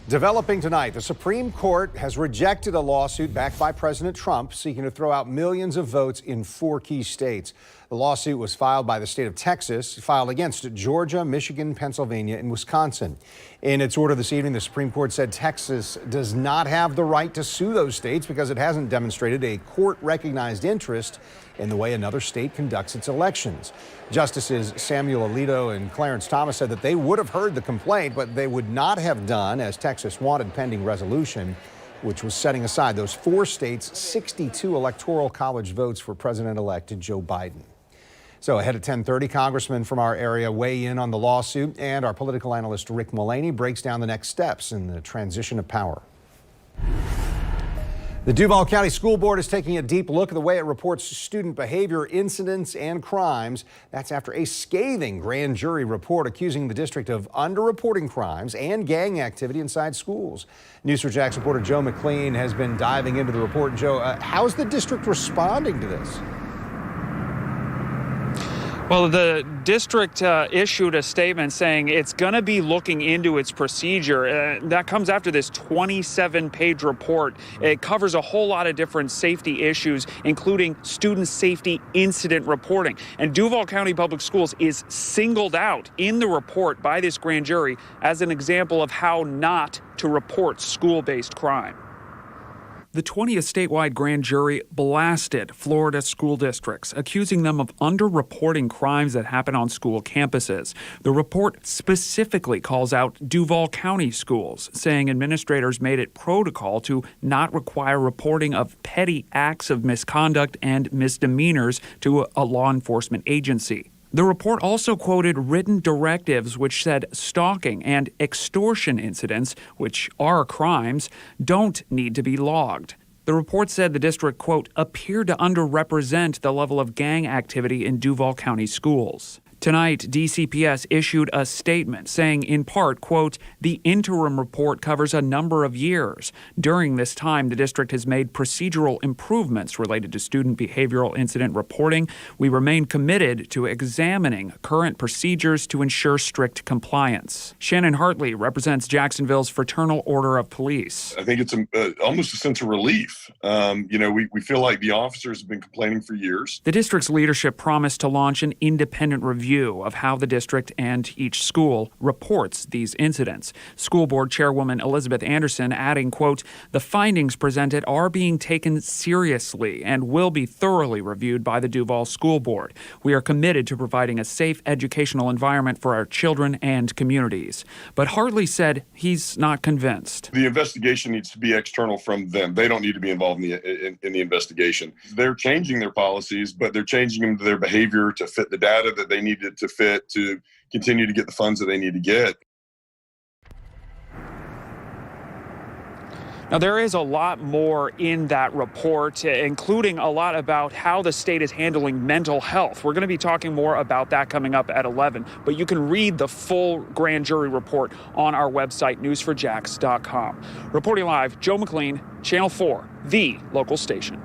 Developing tonight, the Supreme Court has rejected a lawsuit backed by President Trump seeking to throw out millions of votes in 4 key states. The lawsuit was filed by the state of Texas, filed against Georgia, Michigan, Pennsylvania, and Wisconsin. In its order this evening, the Supreme Court said Texas does not have the right to sue those states because it hasn't demonstrated a court-recognized interest in the way another state conducts its elections. Justices Samuel Alito and Clarence Thomas said that they would have heard the complaint, but they would not have done as Texas wanted pending resolution, which was setting aside those 4 states' 62 electoral college votes for President-elect Joe Biden. So ahead at 10:30, congressmen from our area weigh in on the lawsuit, and our political analyst Rick Mullaney breaks down the next steps in the transition of power. The Duval County School Board is taking a deep look at the way it reports student behavior, incidents, and crimes. That's after a scathing grand jury report accusing the district of underreporting crimes and gang activity inside schools. News4JAX reporter Joe McLean has been diving into the report. Joe, how's the district responding to this? Well, the district issued a statement saying it's going to be looking into its procedure. That comes after this 27-page report. It covers a whole lot of different safety issues, including student safety incident reporting. And Duval County Public Schools is singled out in the report by this grand jury as an example of how not to report school-based crime. The 20th statewide grand jury blasted Florida school districts, accusing them of underreporting crimes that happen on school campuses. The report specifically calls out Duval County schools, saying administrators made it protocol to not require reporting of petty acts of misconduct and misdemeanors to a law enforcement agency. The report also quoted written directives which said stalking and extortion incidents, which are crimes, don't need to be logged. The report said the district, quote, appeared to underrepresent the level of gang activity in Duval County schools. Tonight, DCPS issued a statement saying, in part, quote, the interim report covers a number of years. During this time, the district has made procedural improvements related to student behavioral incident reporting. We remain committed to examining current procedures to ensure strict compliance. Shannon Hartley represents Jacksonville's Fraternal Order of Police. I think it's almost a sense of relief. We feel like the officers have been complaining for years. The district's leadership promised to launch an independent review of how the district and each school reports these incidents. School Board Chairwoman Elizabeth Anderson adding, quote, the findings presented are being taken seriously and will be thoroughly reviewed by the Duval School Board. We are committed to providing a safe educational environment for our children and communities. But Hartley said he's not convinced. The investigation needs to be external from them. They don't need to be involved in the investigation. They're changing their policies, but they're changing them to their behavior to fit the data that they needed to fit to continue to get the funds that they need to get. Now, there is a lot more in that report, including a lot about how the state is handling mental health. We're going to be talking more about that coming up at 11, but you can read the full grand jury report on our website, news4jax.com. Reporting live, Joe McLean, Channel 4, the local station.